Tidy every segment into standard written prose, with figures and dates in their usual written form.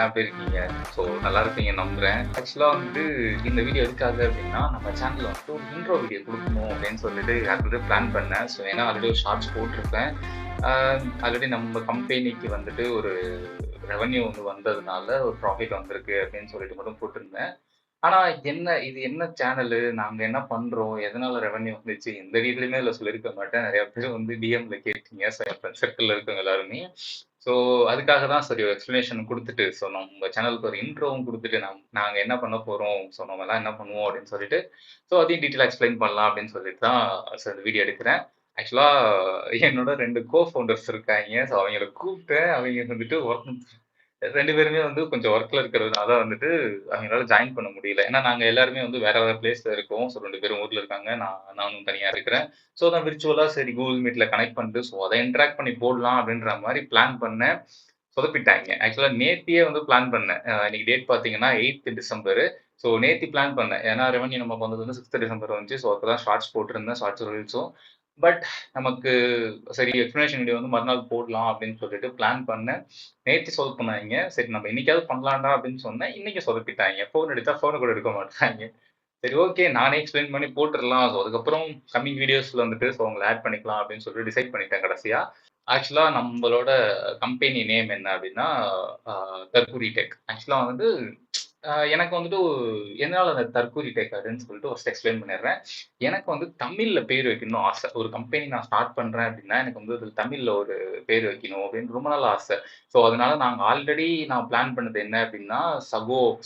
எல்லாம் எப்படி இருக்கீங்க? ஸோ நல்லா இருப்பீங்கன்னு நம்புறேன். ஆக்சுவலா வந்துட்டு இந்த வீடியோ எதுக்காக அப்படின்னா, நம்ம சேனல்ல வந்துட்டு ஒரு இன்ட்ரோ வீடியோ குடுக்கணும் அப்படின்னு சொல்லிட்டு ஆல்ரெடி பிளான் பண்ணேன். ஸோ ஏன்னா ஆல்ரெடி ஒரு ஷார்ட்ஸ் போட்டிருப்பேன். ஆ ஆல்ரெடி நம்ம கம்பெனிக்கு வந்துட்டு ஒரு ரெவென்யூ வந்து வந்ததுனால ஒரு ப்ராஃபிட் வந்திருக்கு அப்படின்னு சொல்லிட்டு மட்டும் போட்டிருந்தேன். ஆனா இது என்ன சேனலு? நாங்க என்ன பண்றோம்? எதனால ரெவென்யூ வந்துச்சு? எந்த டீட்டெயிலுமே அதுல சொல்லியிருக்க மாட்டேன். நெறைய பேர் வந்து டிஎம்ல கேட்டீங்க. என் ஃப்ரெண்ட்ஸ் சர்க்கிள்ல இருக்கவங்க எல்லாருமே. ஸோ அதுக்காக தான் சரி ஒரு எக்ஸ்ப்ளனேஷன் குடுத்துட்டு, ஸோ நம்ம சேனலுக்கு ஒரு இன்ட்ரோவும் குடுத்துட்டு, நாங்க என்ன பண்ண போறோம்? ஸோ நம்மலாம் என்ன பண்ணுவோம்? அப்படின்னு சொல்லிட்டு, ஸோ அதையும் டீட்டெயிலா எக்ஸ்ப்ளைன் பண்ணலாம் அப்படின்னு சொல்லிட்டு தான் இந்த வீடியோ எடுக்கிறேன். ஆக்சுவலா என்னோட 2 ஃபவுண்டர்ஸ் இருக்காய்ங்க. ஸோ அவங்கள கூப்பிட்டேன். அவங்க வந்துட்டு 2 பேருமே வந்து கொஞ்சம் ஒர்க்ல இருக்கிறதுனால வந்துட்டு அவங்களால ஜாயின் பண்ண முடியல. ஏன்னா நாங்க எல்லாருமே வந்து வேற வேற பிளேஸ்ல இருக்கோம். ஸோ 2 பேரும் ஊர்ல இருக்காங்க. நானும் தனியா இருக்கிறேன். ஸோ நான் விர்ச்சுவலா சரி Google Meetல கனெக்ட் பண்ணிட்டு, ஸோ அத இன்டராக்ட் பண்ணி போடலாம் அப்படின்ற மாரி பிளான் பண்ணேன். சொதப்பிட்டாய்ங்க. ஆக்சுவலா நேத்தியே வந்து பிளான் பண்ணேன். இன்னைக்கு டேட் பார்த்தீங்கன்னா 8த் டிசம்பர். ஸோ நேத்தி பிளான் பண்ணேன். ஏன்னா ரெவென்யூ நமக்கு வந்தது வந்து 6த் டிசம்பர் வந்துச்சு. ஸோ அப்பதான் ஷார்ட்ஸ் போட்டிருந்தேன். ஷார்ட்ஸ் ரீல்ஸும். பட் நமக்கு சரி எக்ஸ்ப்ளனேஷன் வீடியோ வந்து மறுநாள் போடலாம் அப்படின்னு சொல்லிட்டு பிளான் பண்ணேன். நேத்து சொதப்புனாய்ங்க. சரி நம்ம இன்னைக்காவது பண்ணலாம்டா அப்படின்னு சொன்னேன். இன்னைக்கு சொதப்பிட்டாய்ங்க. ஃபோன் எடுத்தா ஃபோன கூட எடுக்க மாட்றாய்ங்க. சரி ஓகே. நானே எக்ஸ்பிளைன் பண்ணி போட்டுறலாம். ஸோ அதுக்கப்புறம் கம்மிங் வீடியோஸ்ல வந்துட்டு ஸோ உங்கள ஆட் பண்ணிக்கலாம் அப்படின்னு சொல்லிட்டு டிசைட் பண்ணிட்டேன் கடைசியா. ஆக்சுவலா நம்மளோட கம்பெனி நேம் என்ன அப்படின்னா, அ தற்கூரி டெக். ஆக்சுவலா வந்து எனக்கு வந்துட்டு எதனால அந்த தற்கூரி டெக் அப்படின்னு சொல்லிட்டு ஃபர்ஸ்ட் எக்ஸ்பிளைன் பண்ணிடுறேன். எனக்கு வந்து தமிழ்ல பேர் வைக்கணும்னு ஆசை. ஒரு கம்பெனி நான் ஸ்டார்ட் பண்றேன் அப்படின்னா, எனக்கு வந்து அதுல தமிழ்ல ஒரு பேர் வைக்கணும் அப்படின்னு ரொம்ப நாள் ஆசை. ஸோ அதனால நாங்க ஆல்ரெடி நான் பிளான் பண்ணது என்ன அப்படின்னா,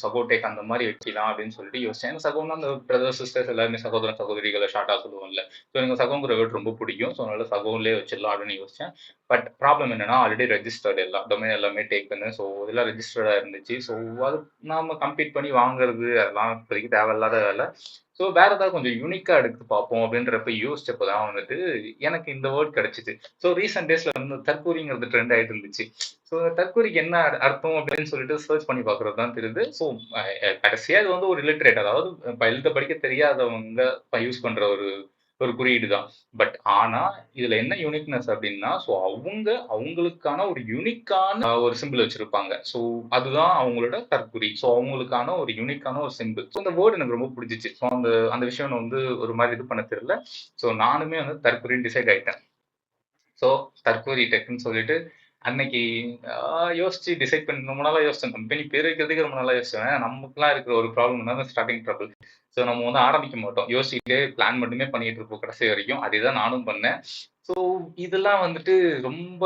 சகோடெக் அந்த மாரி வைக்கலாம் அப்படின்னு சொல்லிட்டு யோசிச்சேன். ஏன்னா சகோன்னா அந்த பிரதர், சிஸ்டர்ஸ் எல்லாருமே சகோதரன், சகோதரிகள ஷார்ட்டா சொல்லுவோம்ல. ஸோ எனக்கு சகோங்கிற வேர்ட் ரொம்ப பிடிக்கும். ஸோ அதனால சகோன்லயே வச்சிடலாம் அப்படின்னு யோசிச்சேன். பட் ப்ராப்ளம் என்னன்னா, ஆல்ரெடி ரெஜிஸ்டர்ட் எல்லாம். டொமைன் எல்லாமே டேக்கன்னு. ஸோ இதெல்லாம் ரெஜிஸ்டர்டா இருந்துச்சு. ஸோ அது நாம கம்ப்ளீட் பண்ணி வாங்குறது அதெல்லாம் இப்போதைக்கு தேவையில்லாத வேலை. ஸோ வேற ஏதாவது கொஞ்சம் யூனிக்கா எடுத்து பார்ப்போம் அப்படின்றப்ப யோசிச்சப்ப தான் வந்துட்டு எனக்கு இந்த வேர்ட் கிடைச்சுச்சு. ஸோ ரீசென்ட் டேஸ்ல வந்து தற்கூரிங்கிறது ட்ரெண்ட் ஆயிட்டு இருந்துச்சு. ஸோ தற்கூரிக்கு என்ன அர்த்தம் அப்படின்னு சொல்லிட்டு சர்ச் பண்ணி பார்க்கறது தான் தெரியுது. ஸோ கடைசியா இது வந்து ஒரு இல்லிட்ரேட் அதாவது எழுத படிக்க தெரியாதவங்க யூஸ் பண்ற ஒரு ஒரு குறியீடு தான். பட் ஆனா இதுல என்ன யூனிக்னஸ் அப்படின்னா, ஸோ அவங்களுக்கான ஒரு யூனிக்கான ஒரு சிம்பிள் வச்சிருப்பாங்க. ஸோ அதுதான் அவங்களோட தற்குறி. ஸோ அவங்களுக்கான ஒரு யூனிக்கான ஒரு சிம்பிள். ஸோ அந்த வேர்ட் எனக்கு ரொம்ப புடிச்சுச்சு. ஸோ அந்த அந்த விஷயம் நான் வந்து ஒரு மாரி இது பண்ண தெரியல. ஸோ நானுமே வந்து தற்குறின்னு டிசைட் ஆயிட்டேன். ஸோ தற்கூரி டெக்ன்னு சொல்லிட்டு அன்னைக்கு யோசிச்சு டிசைட் பண்ணி ரொம்ப நாளா யோசிச்சேன். கம்பெனி பேர் வைக்கிறதுக்கு ரொம்ப நாளா யோசிச்சேன். நமக்குலாம் இருக்கிற ஒரு ப்ராப்ளம் என்னன்னா ஸ்டார்டிங் ட்ரபிள். ஸோ நம்ம வந்து ஆரம்பிக்க மாட்டோம். யோசிச்சுட்டே பிளான் மட்டுமே பண்ணிட்டு இருப்போம் கடைசி வரைக்கும். அதேதான் நானும் பண்ணேன். ஸோ இதெல்லாம் வந்துட்டு ரொம்ப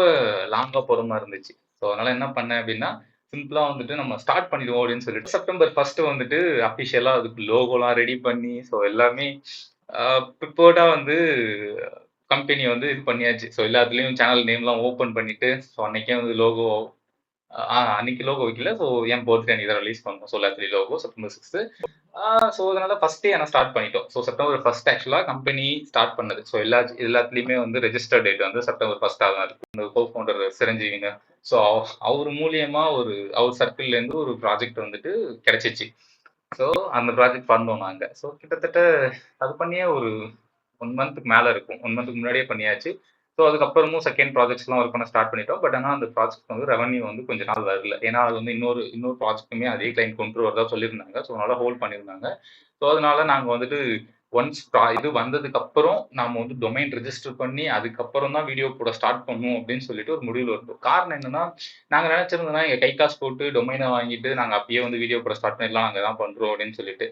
லாங்கா போற மாரி இருந்துச்சு. ஸோ அதனால என்ன பண்ணேன் அப்டின்னா, சிம்பிளா வந்துட்டு நம்ம ஸ்டார்ட் பண்ணிடுவோம் அப்டின்னு சொல்லிட்டு செப்டம்பர் 1 வந்துட்டு அஃபிஷியலா அதுக்கு லோகோலாம் ரெடி பண்ணி, ஸோ எல்லாமே அ ப்ரிப்பேர்டா வந்து கம்பெனி வந்து இது பண்ணியாச்சு. ஸோ எல்லாத்துலயும் சேனல் நேம்லாம் ஓப்பன் பண்ணிட்டு, ஸோ அன்னைக்கே வந்து லோகோ அன்னைக்கு லோகோ வைக்கல. ஸோ என் பர்த்டே அன்னைக்கு தான் ரிலீஸ் பண்ணோம். ஸோ எல்லாத்துலயும் லோகோ செப்டம்பர் 6. ஸோ அதனால ஃபர்ஸ்ட்டே ஆனா ஸ்டார்ட் பண்ணிட்டோம். ஸோ செப்டம்பர் 1 ஆக்சுவலா கம்பெனி ஸ்டார்ட் பண்ணது. ஸோ எல்லாத்துலயுமே வந்து ரெஜிஸ்டர் டேட் வந்து செப்டம்பர் 1 தான் இருக்கு. இந்த ஃபவுண்டர் சிரஞ்சீவிங்க. ஸோ அவர் மூலியமா அவர் சர்க்கிள்ல இருந்து ஒரு ப்ராஜெக்ட் வந்துட்டு கிடைச்சிச்சு. ஸோ அந்த ப்ராஜெக்ட் பண்ணோம் நாங்க. ஸோ கிட்டத்தட்ட அது பண்ணியே ஒரு 1 மந்த்துக்கு மேல இருக்கும். 1 மந்த்துக்கு முன்னாடியே பண்ணியாச்சு. ஸோ அதுக்கப்புறமும் செகண்ட் ப்ராஜெக்ட்ஸ்லாம் ஒர்க் பண்ண ஸ்டார்ட் பண்ணிட்டோம். பட் ஆனா அந்த ப்ராஜெக்ட் வந்து ரெவென்யூ வந்து கொஞ்ச நாள் வரல. ஏன்னா அது வந்து இன்னொரு இன்னொரு ப்ராஜெக்ட்டுமே அதே கிளையண்ட் கொண்டு வரதா சொல்லியிருந்தாங்க. ஸோ அதனால ஹோல்ட் பண்ணியிருந்தாங்க. ஸோ அதனால நாங்க வந்துட்டு ஒன்ஸ் இது வந்ததுக்கு அப்புறம் நாம வந்து டொமைன் ரெஜிஸ்டர் பண்ணி அதுக்கப்புறம் தான் வீடியோ போட ஸ்டார்ட் பண்ணணும் அப்படின்னு சொல்லிட்டு ஒரு முடிவுல இருந்தோம். காரணம் என்னன்னா, நாங்க நினைச்சிருந்தோம்னா எங்க கை காசு போட்டு டொமைனை வாங்கிட்டு நாங்க அப்பயே வந்து வீடியோ போட ஸ்டார்ட் பண்ணிடலாம். நாங்க தான் பண்றோம் அப்படின்னு சொல்லிட்டு.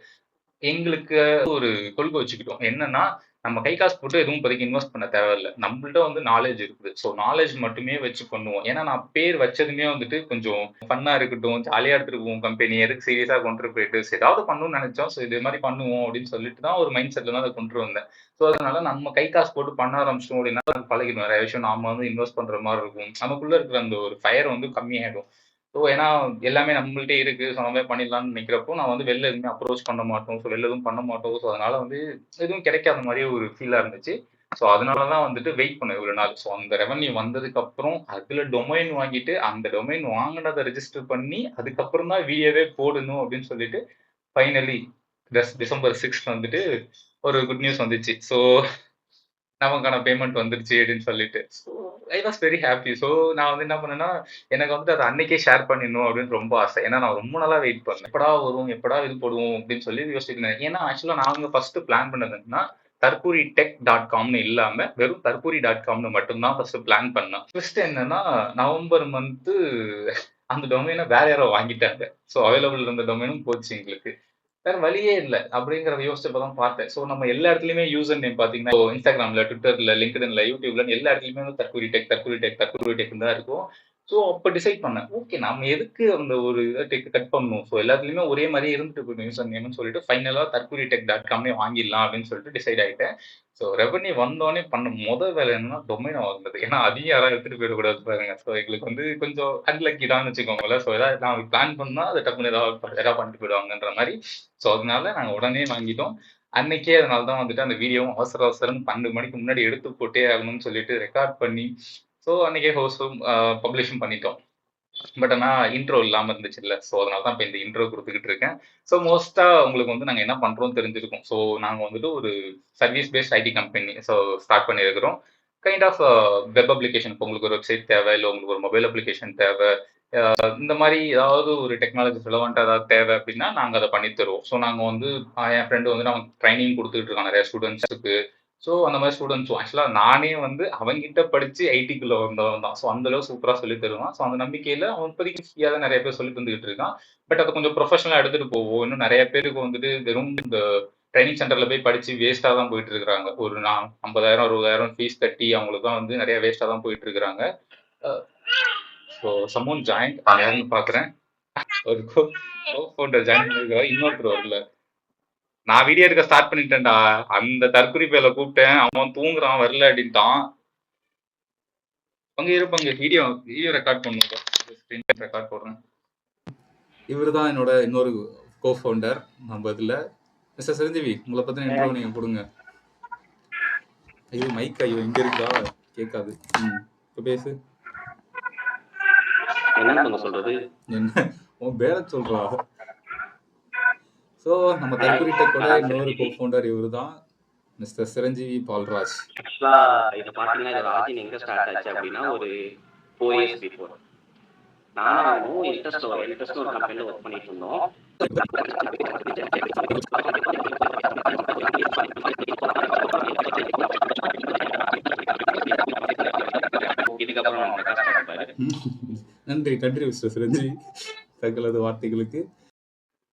எங்களுக்கு ஒரு கொள்கை வச்சுக்கிட்டோம். என்னன்னா, நம்ம கை காசு போட்டு எதுவும் இப்போதைக்கு இன்வெஸ்ட் பண்ண தேவையில்ல. நம்மள்ட்ட வந்து நாலேட்ஜ் இருக்குது. ஸோ நாலேட்ஜ் மட்டுமே வச்சு பண்ணுவோம். ஏன்னா நான் பேர் வச்சதுமே வந்துட்டு கொஞ்சம் ஃபன்னா இருக்கட்டும், ஜாலியா எடுத்துட்டு போவோம் கம்பெனி. எதுக்கு சீரியஸா கொண்டு போயிட்டு, சரி ஏதாவது பண்ணணும்னு நெனைச்சோம். ஸோ இது மாரி பண்ணுவோம் அப்படின்னு சொல்லிட்டு தான் ஒரு மைண்ட் செட்ல தான் அத கொண்டு வந்தேன். ஸோ அதனால நம்ம கை காசு போட்டு பண்ண ஆரம்பிச்சிட்டோம் அப்படின்னா, பழகிடும். நெறைய விஷயம் நாம வந்து இன்வெஸ்ட் பண்ற மாரி இருக்கும். நமக்குள்ள இருக்கிற அந்த ஒரு ஃபயர் வந்து கம்மியாயிடும். ஸோ ஏன்னா எல்லாமே நம்மள்ட்ட இருக்கு. ஸோ நம்மளே பண்ணிடலாம்னு நினைக்கிறப்போ, நான் வந்து வெளில எதுவுமே அப்ரோச் பண்ண மாட்டோம். ஸோ வெளில எதுவும் பண்ண மாட்டோம். ஸோ அதனால வந்து எதுவும் கிடைக்காத மாரியே ஒரு ஃபீலா இருந்துச்சு. ஸோ அதனால தான் வந்துட்டு வெயிட் பண்ணேன் இவ்வளோ நாள். ஸோ அந்த ரெவென்யூ வந்ததுக்கப்புறம், அதுல டொமைன் வாங்கிட்டு, அந்த டொமைன் வாங்குனத ரெஜிஸ்டர் பண்ணி, அதுக்கப்புறம் தான் வீடியோவே போடணும் அப்படின்னு சொல்லிட்டு, ஃபைனலி டிசம்பர் 6 வந்துட்டு ஒரு குட் நியூஸ் வந்துச்சு. ஸோ நமக்கான பேமெண்ட் வந்துருச்சு அப்படின்னு சொல்லிட்டு. So I was very happy. So நான் வந்து என்ன பண்ணேன்னா, எனக்கு வந்து அத அன்னைக்கே ஷேர் பண்ணிடணும் அப்படின்னு ரொம்ப ஆசை. ஏன்னா நான் ரொம்ப நாளா வெயிட் பண்ணேன். எப்படா வரும்? எப்படா இது போடுவோம்? அப்படின்னு சொல்லி யோசிச்சுட்டு இருந்தேன். ஏன்னா ஆக்சுவலா நாங்க ஃபர்ஸ்ட் பிளான் பண்ணது என்னன்னா, தற்கூரி டெக் டாட் காம்னு இல்லாம வெறும் தற்கூரி டாட் காம்னு மட்டும் தான் ஃபர்ஸ்ட் பிளான் பண்ணேன். ட்விஸ்ட் என்னன்னா, நவம்பர் மந்த்து அந்த டொமைன வேற யாரோ வாங்கிட்டாங்க. ஸோ அவைலபிள் இருந்த டொமைனும் போச்சு எங்களுக்கு. வேற வழியே இல்ல. அப்படிங்கிறத யோசிச்சப்ப தான் பார்த்தேன். ஸோ நம்ம எல்லா இடத்துலயுமே யூசர் நேம் பார்த்தீங்கன்னா, இப்போ Instagramல, Twitterல, LinkedInல, YouTubeல எல்லா இடத்துலயுமே வந்து தற்கூரி டெக், தற்கூரி டெக், தற்கூரி டெக்ன்னு தான் இருக்கும். ஸோ அப்ப டிசைட் பண்ணேன். ஓகே நம்ம எதுக்கு அந்த ஒரு இத டெக் கட் பண்ணணும்? ஸோ எல்லாத்துலயுமே ஒரே மாரியே இருந்துட்டு போயிடும் யூசர் நேம்னு சொல்லிட்டு ஃபைனலா தற்கூரி டெக் டாட் காம்னே வாங்கிடலாம் அப்படின்னு சொல்லிட்டு டிசைட் ஆயிட்டேன். ஸோ ரெவென்யூ வந்தோனே பண்ண வேலை என்னன்னா டொமைன வாங்குனது. ஏன்னா அதையும் யாராவது எடுத்துட்டு போயிடக்கூடாது பாருங்க. ஸோ எங்களுக்கு வந்து கொஞ்சம் அன்லக்கி தான்னு வச்சுக்கோங்களேன். ஸோ ஏதாவது நான் பிளான் பண்ணா அத டக்குனு ஏதாவது பண்ணிட்டு போயிடுவாங்கன்ற மாரி. ஸோ அதனால நாங்க உடனே வாங்கிட்டோம். அன்னைக்கே அதனால தான் வந்துட்டு அந்த வீடியோவும் அவசர அவசரம்னு 12 மணிக்கு முன்னாடி எடுத்து போட்டே ஆகணும்னு சொல்லிட்டு ரெக்கார்ட் பண்ணி, ஸோ அன்னைக்கே ஹோஸ்டும் பப்ளிஷும் பண்ணிட்டோம். பட் ஆனா இன்ட்ரோ இல்லாம இருந்துச்சுல்ல. ஸோ அதனால தான் இப்ப இந்த இன்ட்ரோ குடுத்துக்கிட்டு இருக்கேன். ஸோ மோஸ்ட்டா உங்களுக்கு வந்து நாங்க என்ன பண்றோம்னு தெரிஞ்சிருக்கும். ஸோ நாங்க வந்துட்டு ஒரு service paste IT company start பண்ணியிருக்கிறோம். கைண்ட் ஆஃப் வெப் அப்ளிகேஷன் இப்போ உங்களுக்கு ஒரு வெப்சைட் தேவை, இல்ல உங்களுக்கு ஒரு மொபைல் அப்ளிகேஷன் தேவை. இந்த மாரி ஏதாவது ஒரு டெக்னாலஜி ரிலவெண்ட்டா ஏதாவது தேவை அப்படின்னா, நாங்க அத பண்ணி தருவோம். ஸோ நாங்க வந்து என் ஃப்ரெண்ட் வந்து அவன் ட்ரைனிங் குடுத்துட்டு இருக்கான் நெறைய ஸ்டூடண்ட்ஸுக்கு. ஸோ அந்த மாரி ஸ்டூடண்ட்ஸும் ஆக்சுவலா நானே வந்து அவன்கிட்ட படிச்சு ஐடிக்குள்ள வந்தவன் தான். ஸோ அந்த அளவு சூப்பரா சொல்லி தருவான். ஸோ அந்த நம்பிக்கையில அவன் இப்போதைக்கு ஃப்ரீயா தான் நெறைய பேர் சொல்லி தந்துகிட்டு இருக்கான். பட் அத கொஞ்சம் ப்ரொஃபஷனலா எடுத்துட்டு போவோம். இன்னும் நெறைய பேருக்கு வந்துட்டு வெறும் இந்த ட்ரைனிங் சென்டர்ல போய் படிச்சு வேஸ்ட்டா தான் போயிட்டு இருக்காங்க. ஒரு 50,000 60,000 ஃபீஸ் கட்டி அவங்களுக்குலாம் வந்து நெறைய வேஸ்ட்டா தான் போயிட்டு இருக்காங்க. அ ஸோ சம்மோன் ஜாயின்ட் யாருன்னு பார்க்குறேன். ஒரு ஃபவுண்டர் ஜாயின் பண்ணியிருக்காரு. இன்னொருத்தர் வரல. நான் வீடியோ எடுக்க ஸ்டார்ட் பண்ணிட்டேன்டா. அந்த தற்குறி பயல கூப்பிட்டேன். அவன் தூங்குறான் வரல அப்படின்ட்டான். பங்கு வீடியோ வீடியோ ரெக்கார்ட் பண்ணுங்க. ஸ்கிரீன் ரெக்கார்ட் போடுறேன். இவர் தான் என்னோட இன்னொரு கோ ஃபவுண்டர் நம்ம இதுல. மிஸ்டர் சிரஞ்சீவி உங்களை பத்தின இன்ட்ரோ நீங்க கொடுங்க. ஐயோ மைக் ஐயோ இங்க இருக்கா கேட்காது. இப்போ பேசு. என்ன சொல்றது? என்ன உன் பேர சொல்றா. ஸோ நம்ம தற்குறி டெக்கோட இன்னொரு கோ ஃபவுண்டர் இவர் தான் மிஸ்டர் சிரஞ்சீவி பால்ராஜ். ஆக்சுவலா இதை பார்த்தீங்கன்னா இதோட ஆர்ஜின் எங்க ஸ்டார்ட் ஆச்சு அப்படின்னா ஒரு 4 இயர்ஸ் பிஃபோர். நானும் இன்ட்ரெஸ்ட் ஒரு கம்பெனியில் ஒர்க் பண்ணிட்டு இருந்தோம். இதுக்கப்புறம் நம்ம பிரகாஷ் பார்ப்பாரு. நன்றி மிஸ்டர் சிரஞ்சீவி தங்களது வார்த்தைகளுக்கு.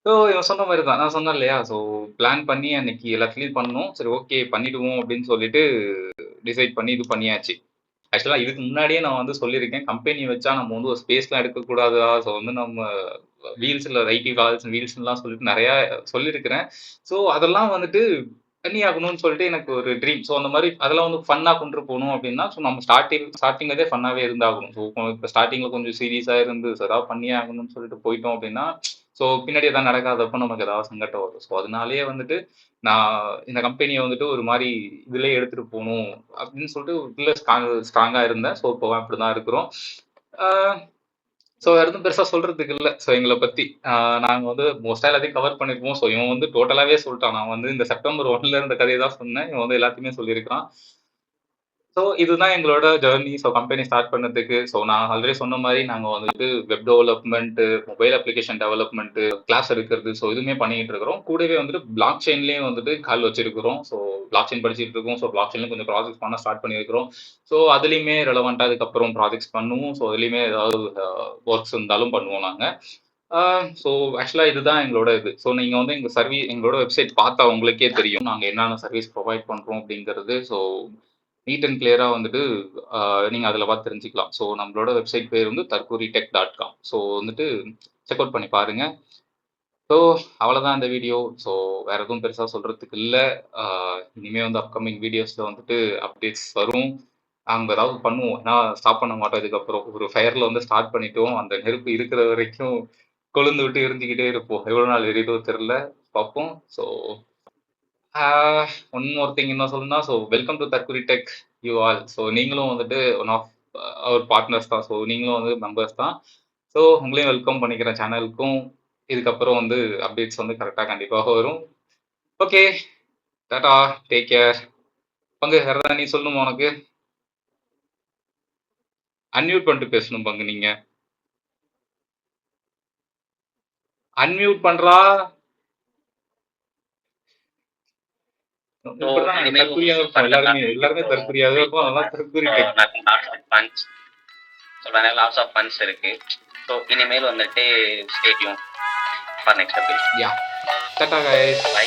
ஸோ இவன் சொன்ன மாதிரி தான் நான் சொன்னேன் இல்லையா. ஸோ பிளான் பண்ணி அன்னைக்கு எல்லாத்துலேயும் பண்ணோம். சரி ஓகே பண்ணிடுவோம் அப்படின்னு சொல்லிட்டு டிசைட் பண்ணி இது பண்ணியாச்சு. ஆக்சுவலாக இதுக்கு முன்னாடியே நான் வந்து சொல்லியிருக்கேன் கம்பெனி வச்சா நம்ம வந்து ஒரு ஸ்பேஸ்லாம் எடுக்கக்கூடாதா. ஸோ வந்து நம்ம வீல்ஸில் ஐடி வால்ஸ் வீல்ஸ்லாம் சொல்லிட்டு நிறையா சொல்லியிருக்கிறேன். ஸோ அதெல்லாம் வந்துட்டு பண்ணி ஆகணும்னு சொல்லிட்டு எனக்கு ஒரு ட்ரீம். ஸோ அந்த மாதிரி அதெல்லாம் வந்து ஃபன்னாக கொண்டு போகணும் அப்படின்னா ஸோ நம்ம ஸ்டார்டிங்லேருந்தே ஃபன்னாகவே இருந்தாகணும். ஸோ இப்போ ஸ்டார்டிங்கில் கொஞ்சம் சீரியஸாக இருந்து ஏதாவது பண்ணியே ஆகணும்னு சொல்லிட்டு போயிட்டோம் அப்படின்னா ஸோ பின்னாடி எதாவது நடக்காதப்போ நமக்கு ஏதாவது சங்கடம் வரும். ஸோ அதனாலேயே வந்துட்டு நான் இந்த கம்பெனியை வந்துட்டு ஒரு மாதிரி இதுலேயே எடுத்துகிட்டு போகணும் அப்படின்னு சொல்லிட்டு உள்ள ஸ்ட்ராங்காக இருந்தேன். ஸோ இப்போ அப்படி தான் இருக்கிறோம். ஸோ வேறு எதுவும் பெருசாக சொல்கிறதுக்கு இல்லை. ஸோ எங்களை பற்றி நாங்கள் வந்து மோஸ்ட்டாக எல்லாத்தையும் கவர் பண்ணியிருப்போம். ஸோ இவன் வந்து டோட்டலாகவே சொல்லிட்டான். நான் வந்து இந்த செப்டம்பர் 1ல இருந்த கதையை தான் சொன்னேன். இவன் வந்து எல்லாத்தையுமே சொல்லியிருக்கான். ஸோ இதுதான் எங்களோட ஜர்னி. ஸோ கம்பெனி ஸ்டார்ட் பண்ணதுக்கு ஸோ நான் ஆல்ரெடி சொன்ன மாதிரி நாங்கள் வந்துட்டு web development, mobile application development, class எடுக்கிறது ஸோ இதுவுமே பண்ணிக்கிட்டு இருக்கிறோம். கூடவே வந்துட்டு பிளாக் செயின்லேயும் வந்துட்டு கால் வச்சிருக்கிறோம். ஸோ பிளாக் செயின் படிச்சுட்டு இருக்கோம். ஸோ பிளாக் செயின்லேயும் கொஞ்சம் ப்ராஜெக்ட்ஸ் பண்ண ஸ்டார்ட் பண்ணியிருக்கிறோம். ஸோ அதுலேயுமே ரெலவெண்ட்டாக அதுக்கப்புறம் ப்ராஜெக்ட்ஸ் பண்ணுவோம். ஸோ அதுலேயுமே ஏதாவது ஒர்க்ஸ் இருந்தாலும் பண்ணுவோம் நாங்கள். ஸோ ஆக்சுவலாக இதுதான் எங்களோட இது. ஸோ நீங்கள் வந்து எங்களோட வெப்சைட் பார்த்தா உங்களுக்கே தெரியும் நாங்கள் என்னென்ன சர்வீஸ் ப்ரொவைட் பண்ணுறோம் அப்படிங்கிறது. ஸோ நீட் அண்ட் கிளியராக வந்துட்டு நீங்கள் அதில் பார்த்து தெரிஞ்சுக்கலாம். ஸோ நம்மளோட வெப்சைட் பேர் வந்து தற்கூரி டெக் டாட் காம். ஸோ வந்துட்டு செக் அவுட் பண்ணி பாருங்கள். ஸோ அவ்வளோதான் இந்த வீடியோ. ஸோ வேறு எதுவும் பெருசாக சொல்கிறதுக்கு இல்லை. இனிமேல் வந்து அப்கமிங் வீடியோஸில் வந்துட்டு அப்டேட்ஸ் வரும். நாங்கள் ஏதாவது பண்ணுவோம். ஏன்னா ஸ்டாப் பண்ண மாட்டோம். இதுக்கப்புறம் ஒரு ஃபயரில் வந்து ஸ்டார்ட் பண்ணிட்டோம். அந்த நெருப்பு இருக்கிற வரைக்கும் கொழுந்து விட்டு எரிஞ்சுக்கிட்டே இருப்போம். எவ்வளோ நாள் எரியுதோ தெரில பார்ப்போம். ஸோ ஒன் மோர் திங் என்ன சொல்லணும்னா so welcome to Tharkuri tech you all. So நீங்களும் வந்துட்டு ஒன் ஆஃப் அவர் பார்ட்னர்ஸ் தான். ஸோ நீங்களும் வந்து மெம்பர்ஸ் தான். ஸோ உங்களையும் வெல்கம் பண்ணிக்கிறேன் சேனலுக்கும். இதுக்கப்புறம் வந்து அப்டேட்ஸ் வந்து கரெக்டாக கண்டிப்பாக வரும். ஓகே டாடா டேக் கேர் பங்கு ஹர்தா நீ சொல்லணுமா உனக்கு? அன்மியூட் பண்ணிட்டு பேசணும் பங்கு நீங்க. அன்மியூட் பண்றா. இப்படிதான் நாங்க தற்குறியாக இருப்போம். எல்லாருமே தற்குறியாவே இருப்போம். அதெல்லாம் தற்குறி பஞ்ச் லாட்ஸ் ஆஃப் பஞ்ச் இருக்கு. ஸோ இனிமேல் வந்துட்டு stay tune for next episode. Yeah ta ta guys. By.